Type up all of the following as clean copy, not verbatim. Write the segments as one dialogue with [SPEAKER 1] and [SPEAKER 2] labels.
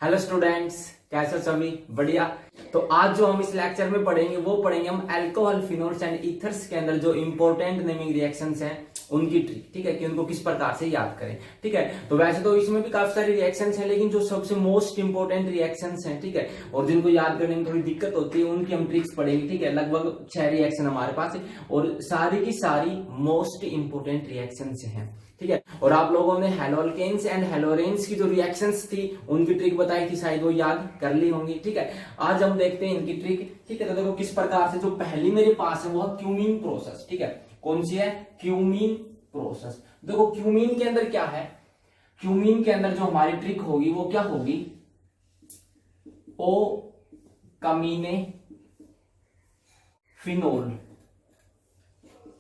[SPEAKER 1] Hello students, कैसे हो सभी? बढ़िया। तो आज जो हम इस लेक्चर में पढ़ेंगे वो पढ़ेंगे हम अल्कोहल, फिनोल्स एंड ईथर्स के अंदर जो इंपॉर्टेंट नेमिंग रिएक्शंस हैं उनकी ट्रिक, ठीक है, कि उनको किस प्रकार से याद करें। ठीक है, तो वैसे तो इसमें भी काफी सारी रिएक्शंस हैं, लेकिन जो सबसे मोस्ट इंपॉर्टेंट रिएक्शंस हैं, ठीक है, और जिनको याद करने में थोड़ी दिक्कत होती है उनकी हम ट्रिक्स पढ़ेंगे। ठीक है, लगभग 6 रिएक्शन हमारे पास है और सारी की सारी मोस्ट इंपॉर्टेंट रिएक्शंस हैं। ठीक है, और आप लोगों ने हेलोल्केन्स एंड हेलोरेन्स की जो रिएक्शंस थी उनकी ट्रिक बताई थी, शायद वो याद कर ली होंगी। ठीक है, आज हम देखते हैं इनकी ट्रिक। ठीक है, तो देखो किस प्रकार से, जो पहली मेरे पास है वो क्यूमीन प्रोसेस। ठीक है, कौन सी है? Cumene process. देखो क्यूमीन के अंदर क्या है, क्यूमीन के अंदर जो हमारी ट्रिक होगी वो क्या होगी? ओ कमीने फिनोल।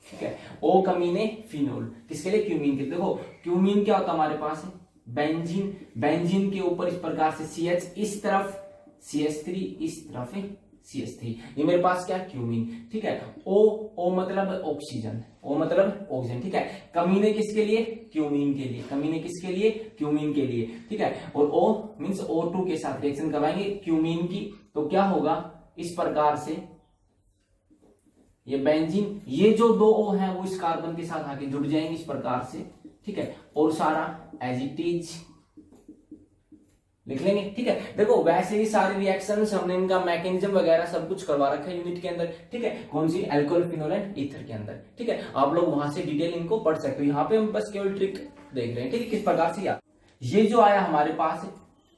[SPEAKER 1] ठीक है, ओ कमीने फिनोल किसके लिए? क्यूमीन के। देखो क्यूमीन क्या होता है हमारे पास है? बेंजीन। बेंजीन के ऊपर इस प्रकार से CH, इस तरफ CH3, इस तरफ है CH3। ये मेरे पास क्या? क्यूमीन। ठीक है, ओ मतलब ऑक्सीजन, ओ मतलब ऑक्सीजन। ठीक है, कमीने किसके लिए? क्यूमीन के लिए। कमीने किसके लिए? क्यूमीन के लिए। ठीक है, और O मींस O2 के साथ रिएक्शन करवाएंगे क्यूमीन की, तो क्या होगा? इस प्रकार से ये बेंजीन, ये जो दो O हैं वो इस कार्बन के साथ आके जुड़ जाएंगे इस प्रकार से। ठीक है, और सारा एज इट इज लिख लेंगे। ठीक है, देखो वैसे ही सारे रिएक्शंस हमने इनका मैकेनिज्म वगैरह सब कुछ करवा रखा है यूनिट के अंदर। ठीक है, कौन सी? अल्कोहल, फिनोल एंड ईथर के अंदर। ठीक है, आप लोग वहां से डिटेल इनको पढ़ सकते हो। यहाँ पे हम बस केवल ट्रिक देख रहे हैं। ठीक है, किस प्रकार से याद। ये जो आया हमारे पास,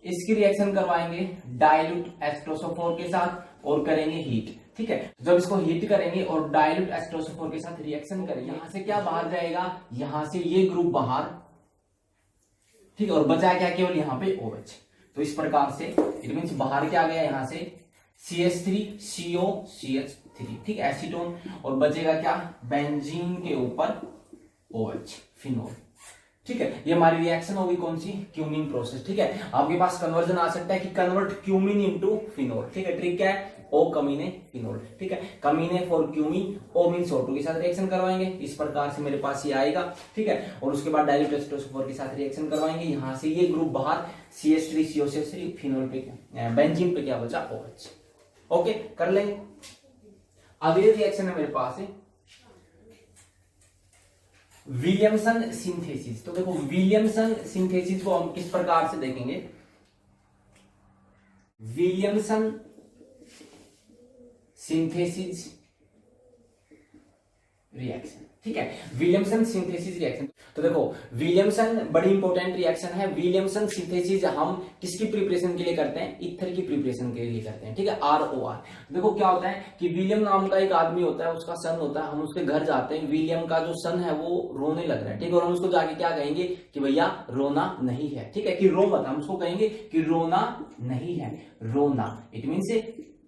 [SPEAKER 1] इसकी रिएक्शन करवाएंगे डाइल्यूट H2SO4 के साथ और करेंगे हीट। ठीक है, जब इसको हीट करेंगे और डाइल्यूट H2SO4 के साथ रिएक्शन करेंगे, यहां से क्या बाहर जाएगा? यहां से ये ग्रुप बाहर। ठीक है, और बचा क्या? केवल यहां पे OH। तो इस प्रकार से इट मींस बाहर क्या गया? यहां से CH3 CO CH3। ठीक है, एसीटोन, और बचेगा क्या? बेंजीन के ऊपर OH, फिनोल। ठीक है, ये हमारी रिएक्शन होगी कौन सी? Cumene process. ठीक है, आपके पास कन्वर्जन आ सकता है कि कन्वर्ट क्यूमीन इनटू फिनोल। ठीक है, ट्रिक क्या है? ओ कमीने फिनोल। ठीक है, कमीने for cumene, O means O2 के साथ रिएक्शन करवाएंगे, इस प्रकार से मेरे पास ये आएगा। ठीक है, और उसके बाद डाइल्यूट H2SO4 के साथ रिएक्शन करवाएंगे, यहां से ये ग्रुप बाहर CH3 COCH3, फिनोल पे क्या? बेंजीन पे क्या बचा? OH। ओके, कर लेंगे। अगली रिएक्शन है मेरे पास है विलियमसन सिंथेसिस। तो देखो विलियमसन सिंथेसिस को हम किस प्रकार से देखेंगे? Williamson synthesis reaction. ठीक है, विलियमसन सिंथेसिस रिएक्शन। तो देखो विलियमसन बड़ी इंपॉर्टेंट रिएक्शन है। विलियमसन सिंथेसिस हम किसकी प्रिपरेशन के लिए करते हैं? ईथर की प्रिपरेशन के लिए करते हैं। ठीक है, ROR। देखो क्या होता है कि विलियम नाम का एक आदमी होता है, उसका सन होता है, हम उसके घर जाते हैं, विलियम का जो सन है वो रोने लग रहा है। ठीक है, और हम उसको जाके क्या कहेंगे कि भैया रोना नहीं है। ठीक है, कि रो मत, हम उसको कहेंगे कि रोना नहीं है। रोना इट मीन्स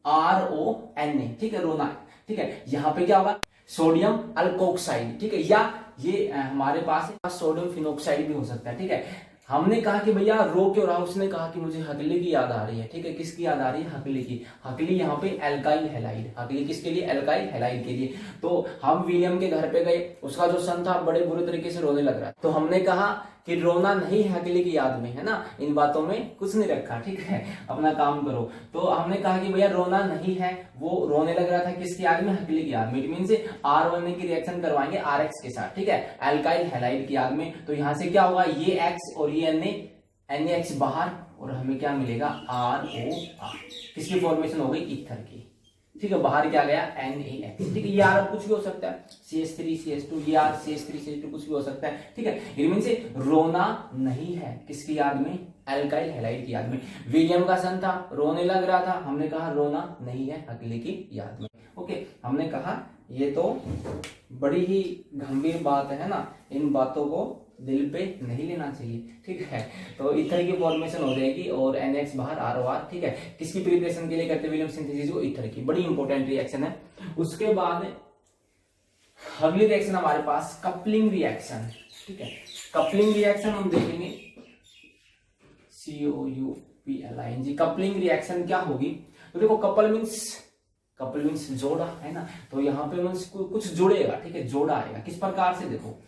[SPEAKER 1] RONA। ठीक है, रोना। ठीक है, यहां पे क्या होगा? Sodium alkoxide. ठीक है, या ये हमारे पास सोडियम फिनोक्साइड भी हो सकता है। ठीक है, हमने कहा कि भैया रो क्यों रहा? उसने कहा कि मुझे हकली की याद आ रही है। ठीक है, किसकी याद आ रही है? हकली की। हकली यहाँ पे एल्काइल हैलाइड। हकली किसके लिए? एल्काइल हैलाइड के लिए। तो हम विलियम के घर पे गए, उसका जो सन था बड़े बुरे तरीके से रोने लग रहा है, तो हमने कहा कि रोना नहीं है हकली की याद में, है ना? इन बातों में कुछ नहीं रखा। ठीक है, अपना काम करो। तो हमने कहा कि भैया रोना नहीं है, वो रोने लग रहा था किसकी याद में? हकली की याद में। इट मीन से R1 की रिएक्शन करवाएंगे RX के साथ। ठीक है, एल्काइल हैलाइड की याद में। तो यहां से क्या होगा? ये X और ये NaX बाहर, और हमें क्या मिलेगा? ROR। किसकी फॉर्मेशन हो गई? ईथर की। ठीक है, बाहर क्या गया? NaX। ठीक है, ये यार कुछ भी हो सकता है, CH3 CH2, ये यार CH3 CH2 कुछ भी हो सकता है। ठीक है, इट मीन से रोना नहीं है किसकी याद में? एल्काइल हैलाइड की याद में। विलियम का सन था, रोने लग रहा था, हमने कहा रोना नहीं है हकली की याद में। ओके, हमने कहा ये तो बड़ी ही गंभीर बात है ना, इन बातों को दिल पे नहीं लेना चाहिए। ठीक है, तो ईथर की फॉर्मेशन हो जाएगी और NaX बाहर ROR। ठीक है, किसकी प्रिपरेशन के लिए करते हैं विलियम सिंथेसिस को? ईथर की। बड़ी इंपॉर्टेंट रिएक्शन है। उसके बाद अगली रिएक्शन हमारे पास कपलिंग रिएक्शन। ठीक है, कपलिंग रिएक्शन हम देखेंगे COUPLING। कपलिंग रिएक्शन क्या होगी? तो देखो कपल मीन्स जोड़ा, है ना? तो यहाँ पे मीन्स कुछ जुड़ेगा। ठीक है, जोड़ा आएगा। किस प्रकार से? देखो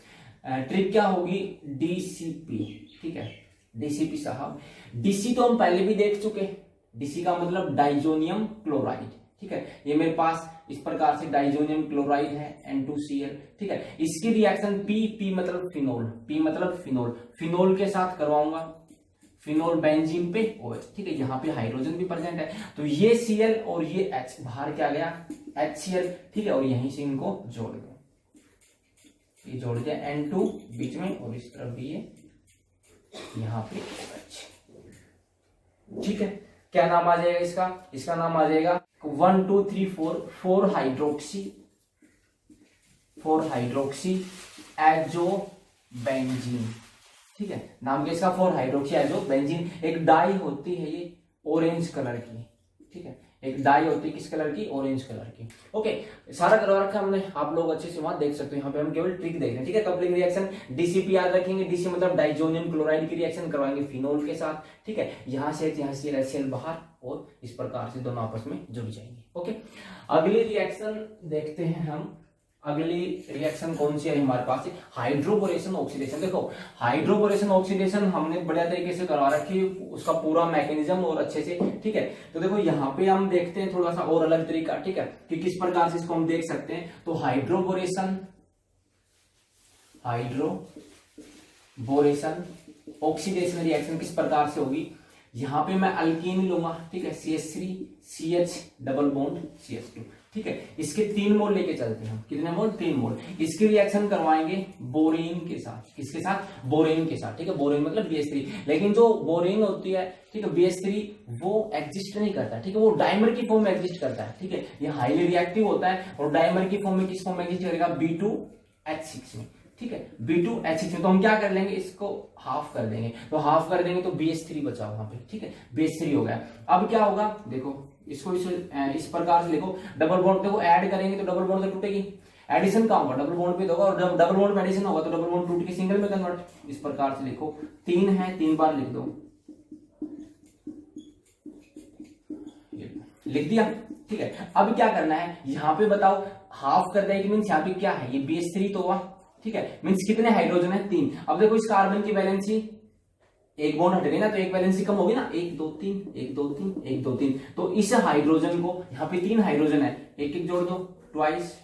[SPEAKER 1] ट्रिक क्या होगी? DCP। ठीक है, डीसीपी साहब, डीसी तो हम पहले भी देख चुके, डीसी का मतलब डाइजोनियम क्लोराइड, ठीक है। ये मेरे पास इस प्रकार से डाइजोनियम क्लोराइड है N2Cl, ठीक है। इसकी रिएक्शन पी मतलब फिनोल, पी मतलब फिनोल, फिनोल के साथ करवाऊंगा, फिनोल बेंजीन पे OH, ठीक है। यहाँ पे हाइड्रोजन भी प्रेजेंट है, तो ये Cl और ये H बाहर क्या गया HCl, ठीक है। और यहीं से इनको जोड़ दो, ये जोड़ दिया N2 बीच में और इस तरफ भी ये यहाँ पे OH, ठीक है। क्या नाम आ जाएगा इसका, इसका नाम आ जाएगा 1 2 3 4 4 हाइड्रोक्सी एजो बेंजीन, ठीक है। नाम क्या इसका 4 हाइड्रोक्सी एजो बेंजीन। एक डाई होती है ये ऑरेंज कलर की, ठीक है। एक डाई होती है किस कलर की, ऑरेंज कलर की। ओके, सारा करवा रखा हमने, आप लोग अच्छे से वहां देख सकते हो। यहाँ पे हम केवल ट्रिक देख रहे हैं, ठीक है। कपलिंग रिएक्शन डीसीपी याद रखेंगे, डीसी मतलब डाइजोनियम क्लोराइड की रिएक्शन करवाएंगे फिनोल के साथ, ठीक है। यहाँ से HCl बाहर और इस प्रकार से दोनों आपस में जुड़ जाएंगे। ओके, अगली रिएक्शन देखते हैं हम। अगली रिएक्शन कौन सी है हमारे पास, हाइड्रोबोरेशन ऑक्सीडेशन। देखो हाइड्रोबोरेशन ऑक्सीडेशन हमने बढ़िया तरीके से करवा रखी है, उसका पूरा मैकेनिज्म और अच्छे से, ठीक है। तो देखो यहाँ पे हम देखते हैं थोड़ा सा और अलग तरीका, ठीक है, कि किस प्रकार से इसको हम देख सकते हैं। तो हाइड्रोबोरेशन ऑक्सीडेशन रिएक्शन किस प्रकार से होगी, यहां पे मैं अल्कीन लूंगा, ठीक है, CH3 CH double bond CH2, ठीक है। इसके 3 मोल लेके चलते हैं हम, कितने मोल, 3 मोल। इसकी रिएक्शन करवाएंगे बोरेन के साथ, किसके साथ, बोरेन के साथ, ठीक है। बोरेन मतलब BH3, लेकिन जो बोरेन होती है, ठीक है, BH3 वो एग्जिस्ट नहीं करता, ठीक है, वो डाइमर की फॉर्म में एग्जिस्ट करता है, ठीक है। ये हाईली रिएक्टिव होता है और डाइमर की फॉर्म में किस फॉर्म में एग्जिस्ट करेगा, B2H6 में, ठीक है। B2H6 में तो हम क्या कर लेंगे, इसको हाफ कर देंगे, तो हाफ कर देंगे तो BH3 बचा वहां पे, ठीक है, BH3 हो गया। अब क्या होगा, देखो इसको इस प्रकार से लिखो, डबल बॉन्ड देखो ऐड करेंगे तो डबल बॉन्ड तो टूटेगी, एडिशन का होगा डबल बॉन्ड पे होगा, और जब डबल बॉन्ड में एडिशन होगा तो डबल बॉन्ड टूट के सिंगल में कन्वर्ट। इस प्रकार से लिखो, 3 है 3 बार लिख दो, लिख दिया, ठीक है। अब क्या करना है, यहाँ पे बताओ हाफ कर देंगे, मीन्स यहाँ पे क्या है, ये BH3 तो हुआ, ठीक है, मीन्स कितने हाइड्रोजन है, 3। अब देखो इस कार्बन की वैलेंसी, एक बॉन्ड हट गई ना तो एक वैलेंसी कम होगी ना, 1 2 3 1 2 3 1 2 3। तो इस हाइड्रोजन को, यहाँ पे 3 हाइड्रोजन है, एक एक जोड़ दो, ट्वाइस।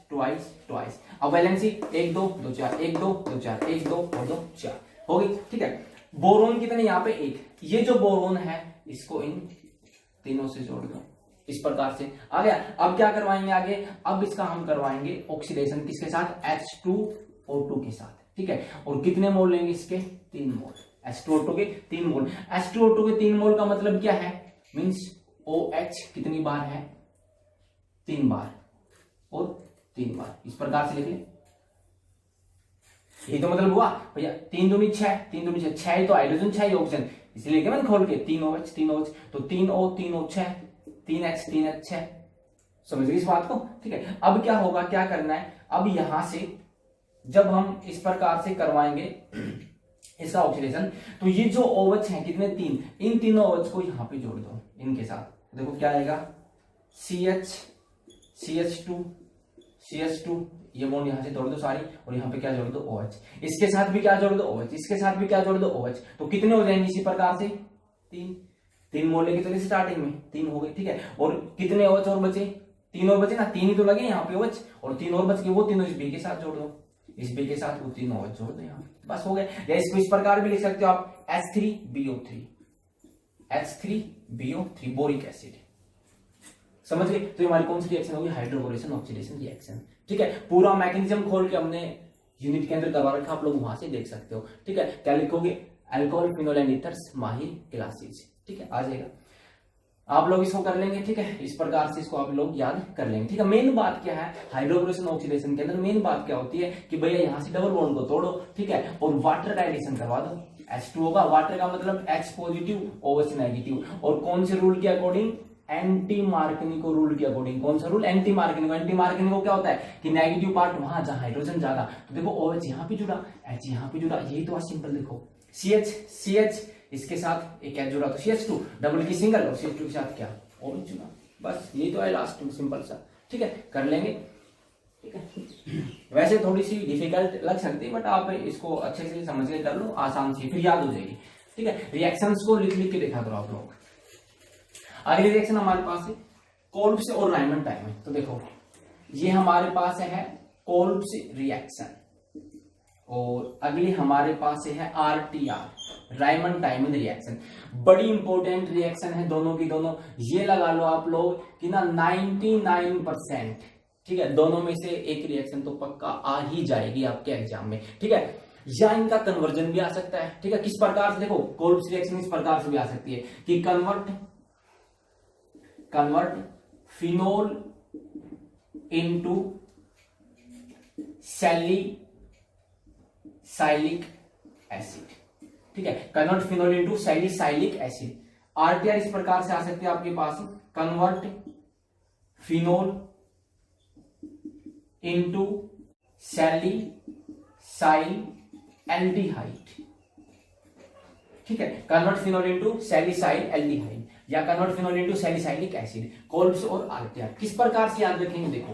[SPEAKER 1] अब वैलेंसी 1 2 2 4 1 2 2 4 1 2 और 2 4 हो गई, ठीक है। बोरोन कितने, यहाँ पे 1, ये जो बोरोन है इसको इन तीनों से जोड़ दो, इस प्रकार से आ गया। अब क्या करवाएंगे आगे, अब इसका हम करवाएंगे ऑक्सीडेशन किसके साथ, H2O2 के साथ, ठीक है। और कितने मोल लेंगे इसके, 3 मोल, H2O2 के 3 मोल। H2O2 के 3 मोल का मतलब क्या है, मींस OH कितनी बार है, 3 बार और 3 बार, इस प्रकार से लिख ले। ये तो मतलब हुआ भैया 3 दूनी 6, 3 दूनी 6, 6 ही तो हाइड्रोजन 6 ही ऑक्सीजन, इसलिए लिखे मैंने खोल के 3 OH, तो 3O 6, 3H 6, समझ गए इस बात को, ठीक है। अब क्या होगा, क्या करना है, अब यहां से जब हम इस प्रकार से करवाएंगे इसका ऑक्सीडेशन, तो ये जो OH हैं कितने, 3, इन तीनों OH को यहां पे जोड़ दो इनके साथ, देखो क्या आएगा, CH2, ये बॉन्ड यहां से जोड़ दो सारी, और यहां पे क्या जोड़ दो, OH, इसके साथ भी क्या जोड़ दो, OH, इसके साथ भी क्या जोड़ दो, OH, तो कितने हो जाएंगे इसी प्रकार से, 3 मोल लेके चले स्टार्टिंग में 3 हो गए, ठीक है। और कितने OH और बचे, 3 और बचे ना, 3 ही तो लगे यहाँ पे OH, और 3 और बच गए, वो तीनों इस B के साथ जोड़ दो, इस B के साथ वो 3 OH जोड़ दो यहाँ, बस हो गया। या इसको इस प्रकार भी लिख सकते हो आप, H3BO3 बोरिक एसिड, समझ गए। तो हमारी कौन सी रिएक्शन होगी, हाइड्रोबोरेशन ऑक्सीडेशन रिएक्शन, ठीक है। पूरा मैकेनिज्म खोल के हमने यूनिट के अंदर करवा रखा, आप लोग वहां से देख सकते हो, ठीक है। क्या लिखोगे, अल्कोहल फिनोल एंड ईथर्स माहिर क्लासेज, ठीक है, आ जाएगा। आप लोग इसको कर लेंगे, ठीक है, इस प्रकार से इसको आप लोग याद कर लेंगे, ठीक है। मेन बात क्या है हाइड्रोबोरेशन ऑक्सीडेशन के अंदर, मेन बात क्या होती है कि भैया यहाँ से डबल बॉन्ड को तोड़ो, ठीक है, और वाटर का एडिशन करवा दो, H2O का, वाटर का मतलब H पॉजिटिव OH नेगेटिव, और कौन से रूल के अकॉर्डिंग, एंटी मार्कनिको रूल के अकॉर्डिंग। कौन सा रूल, एंटी मार्कनिको क्या होता है कि नेगेटिव पार्ट वहां जहां हाइड्रोजन ज्यादा, तो देखो OH यहाँ पे जुड़ा, H यहाँ पे जुड़ा, यही तो सिंपल देखो, CH इसके साथ एक H जुड़ा तो CH2, डबल की सिंगल, और CH2 के साथ क्या, OH जुड़ा, बस यही तो है लास्ट में, सिंपल सा, ठीक है, कर लेंगे, ठीक है। वैसे थोड़ी सी डिफिकल्ट लग सकती है, बट आप इसको अच्छे से समझ के कर लो, आसान सी, फिर याद हो जाएगी, ठीक है। ठीक है, रिएक्शंस को लिख लिख के देखा करो आप लोग। अगली रिएक्शन हमारे पास है कोल्ब्स और रायमंड टाइमन। तो देखो ये हमारे पास है कोल्ब्स रिएक्शन, और अगली हमारे पास है आरटीआर रायमंड टाइमन रिएक्शन। बड़ी इंपॉर्टेंट रिएक्शन है दोनों की दोनों। ये लगा लो आप लोग कि ना 99%, ठीक है, दोनों में से एक रिएक्शन तो पक्का आ ही जाएगी आपके एग्जाम में, ठीक है। या इनका कन्वर्जन भी आ सकता है, ठीक है। किस प्रकार से, देखो कोल्ब्स रिएक्शन इस प्रकार से भी आ सकती है कि convert phenol into salicylic acid, ठीक है, convert phenol into salicylic acid. RTR इस प्रकार से आ सकती है आपके पास, कन्वर्ट फिनोल इनटू सैलिसाइल एल्डिहाइड, ठीक है, कन्वर्ट फिनोल इनटू सैलिसाइल एल्डिहाइड या convert phenol into salicylic acid, Kolbe's और आरटीआर। किस प्रकार से याद रखेंगे, देखो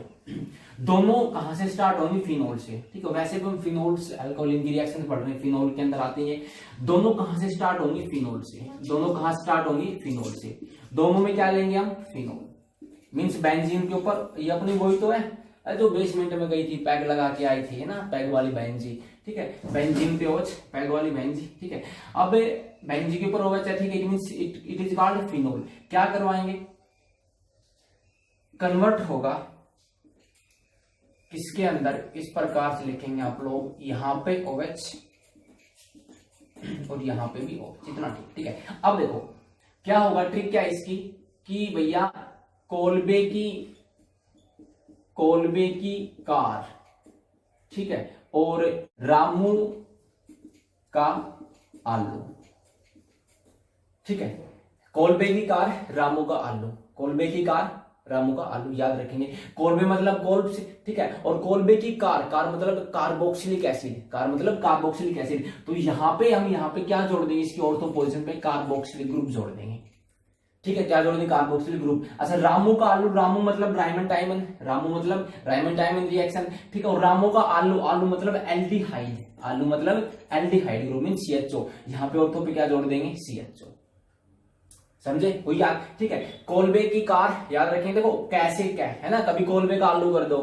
[SPEAKER 1] दोनों कहां से स्टार्ट होंगी, फिनोल से, ठीक है। वैसे भी हम फिनोल्स अल्कोहलिन की रिएक्शन पढ़ रहे हैं, फिनोल के अंदर आती है। दोनों कहां से स्टार्ट होंगी, फिनोल से। दोनों कहां स्टार्ट होंगी, फिनोल से। दोनों में क्या लेंगे हम, फिनोल, मीन्स बेंजीन के ऊपर, ये अपनी वही तो है जो बेसमेंट में गई थी, पैग लगा के आई थी, है ना, पैग वाली बेंजीन, ठीक है, बेंजीन पे ओच, पैग वाली बेंजीन, ठीक है। अब बेंजीन के ऊपर OH है, ठीक है, it means it is called phenol. क्या करवाएंगे, कन्वर्ट होगा किसके अंदर, इस प्रकार से लिखेंगे आप लोग, यहां पे OH और यहां पे भी OH, इतना ठीक है। अब देखो क्या होगा, ट्रिक क्या है इसकी कि भैया कोल्बे की कार, ठीक है, और रामू का आलू, ठीक है, कोल्बे की कार, रामू का आलू, कोल्बे की कार, रामू का आलू, याद रखेंगे। कोल्बे मतलब कोल्ब्स, ठीक है, और कोल्बे की कार, कार मतलब कार्बोक्सिलिक एसिड, कार मतलब कार्बोक्सिलिक एसिड। तो यहां पे हम यहां पे क्या जोड़ देंगे, इसकी ऑर्थो पोजीशन पे कार्बोक्सिलिक ग्रुप जोड़ देंगे, ठीक है, क्या जोड़ देंगे, कार्बोक्सिलिक ग्रुप। अच्छा, रामू का आलू, रामू मतलब रायमंड टाइमन, रामू मतलब रायमंड टाइमन रिएक्शन, ठीक है, और रामू का आलू, आलू मतलब एल्डिहाइड, आलू मतलब एल्डिहाइड ग्रुप मीन CHO। यहां पे ऑर्थो पे क्या जोड़ देंगे, CHO, समझे, वो याद, ठीक है। कोल्बे की कार याद रखेंगे, देखो कैसे क्या है ना, कभी कोल्बे का आलू कर दो,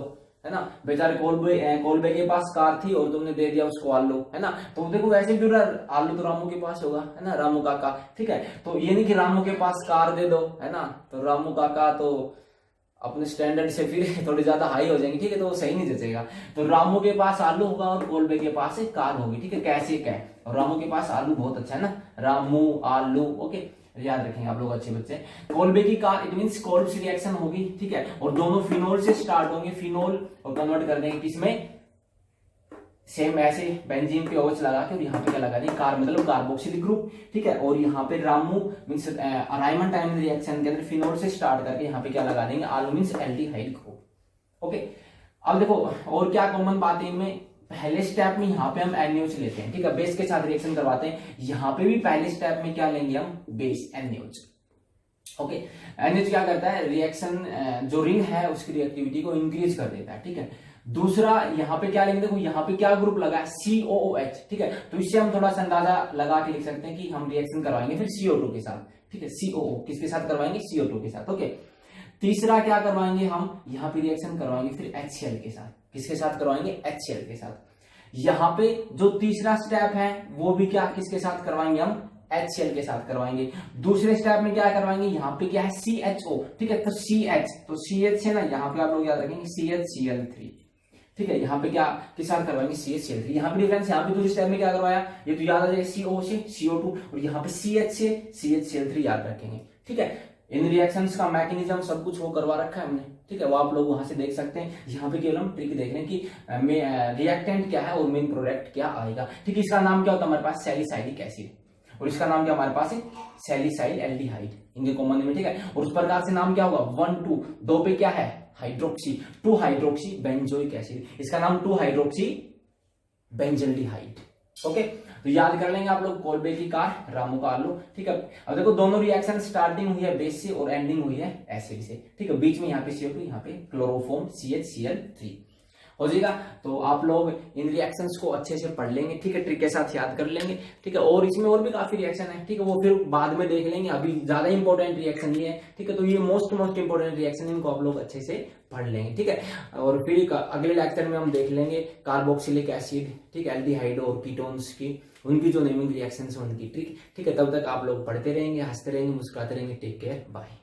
[SPEAKER 1] है ना, बेचारे कोल्बे के पास कार थी और तुमने दे दिया उसको आलू, है ना, तो देखो वैसे भी आलू तो रामू के पास होगा, है ना, रामू काका, ठीक है। तो ये नहीं कि रामू के पास कार दे दो, है ना, तो रामू काका तो अपने स्टैंडर्ड से फिर थोड़ी ज्यादा हाई हो जाएंगे, ठीक है, तो वो सही नहीं जचेगा। तो रामू के पास आलू होगा और कोल्बे के पास कार होगी, ठीक है, कैसे क्या है, और रामू के पास आलू बहुत अच्छा है ना, रामू आलू, ओके, याद रखेंगे आप लोग अच्छे बच्चे। कोल्बे की car it means Kolbe's reaction होगी, ठीक है, और दोनों फिनोल से स्टार्ट होंगे, फिनोल और कन्वर्ट कर देंगे किसमें, सेम ऐसे बेंजीन पे OH लगा के, और यहाँ पे क्या लगा देंगे, कार मतलब कार्बोक्सिलिक ग्रुप, ठीक है, और यहाँ पे रामू मींस रायमंड टाइमन रिएक्शन के अंदर फिनोल से स्टार्ट करके यहाँ पे क्या लगा देंगे, आलू मींस एल्डिहाइड ग्रुप, ओके। अब देखो और क्या कॉमन बात है इनमें, पहले स्टेप में यहाँ पे हम NaOH लेते हैं, ठीक है, बेस के साथ रिएक्शन करवाते हैं। यहाँ पे भी पहले स्टेप में क्या लेंगे हम, बेस NaOH, ओके। NaOH क्या करता है, रिएक्शन जो रिंग है उसकी रिएक्टिविटी को इंक्रीज कर देता है, ठीक है। दूसरा यहाँ पे क्या लेंगे, देखो यहाँ पे क्या ग्रुप लगा है, COOH, ठीक है, तो इससे हम थोड़ा सा अंदाजा लगा के लिख सकते हैं कि हम रिएक्शन करवाएंगे फिर CO2 के साथ, ठीक है, COO किसके साथ करवाएंगे, CO2 के साथ, ओके। तीसरा क्या करवाएंगे हम, यहाँ पे रिएक्शन करवाएंगे फिर HCl के साथ, किसके साथ करवाएंगे, HCl के साथ। यहाँ पे जो तीसरा स्टेप है वो भी क्या किसके साथ करवाएंगे हम, HCl के साथ करवाएंगे। दूसरे स्टेप में क्या करवाएंगे, यहाँ पे क्या है, CHO, ठीक है, तो CH है ना, यहाँ पे आप लोग याद रखेंगे CHCl3, ठीक है, यहाँ पे क्या किस साथ करवाएंगे, CHCl3। यहाँ पे डिफरेंस, यहाँ पे दूसरे स्टेप में क्या करवाया, ये तो याद आ जाएगा CO से CO2, और यहाँ पे CH से CHCl3 याद रखेंगे, ठीक है। इन रिएक्शंस का मैकेनिज्म सब कुछ वो करवा रखा है हमने, ठीक है, वो आप लोग वहां से देख सकते हैं। यहाँ पे केवल हम ट्रिक देख रहे हैं कि रिएक्टेंट क्या है और मेन प्रोडक्ट क्या आएगा, ठीक है। इसका नाम क्या होता है हमारे पास, सैलिसाइलिक एसिड, और इसका नाम क्या हमारे पास है, सैलिसाइल एल्डिहाइड, इनके कॉमन में, ठीक है। और उस प्रकार से नाम क्या होगा, 1 2 2 पे क्या है, हाइड्रोक्सी, 2 हाइड्रोक्सी बेंजोइक एसिड, इसका नाम 2 हाइड्रोक्सी बेंजल्डिहाइड, ओके। तो याद कर लेंगे आप लोग, कोल्बे की कार, रामू का आलू, ठीक है। अब देखो दोनों रिएक्शन स्टार्टिंग हुई है बेस से और एंडिंग हुई है एसिड से, ठीक है, बीच में यहाँ पे CO2, यहाँ पे क्लोरोफॉर्म CHCl3। हो जाएगा। तो आप लोग इन रिएक्शंस को अच्छे से पढ़ लेंगे, ठीक है, ट्रिक के साथ याद कर लेंगे, ठीक है। और इसमें और भी काफी रिएक्शन है, ठीक है, वो फिर बाद में देख लेंगे, अभी ज्यादा इंपॉर्टेंट रिएक्शन ये है, ठीक है। तो ये मोस्ट इंपॉर्टेंट रिएक्शन, इनको आप लोग अच्छे से पढ़ लेंगे, ठीक है। और फिर अगले लेक्चर में हम देख लेंगे कार्बोक्सिलिक एसिड, ठीक है, एल्डिहाइड और कीटोन्स की, उनकी जो नेमिंग रिएक्शंस है उनकी ट्रिक, ठीक है। तब तक आप लोग पढ़ते रहेंगे, हंसते रहेंगे, मुस्कुराते रहेंगे। Take care, bye.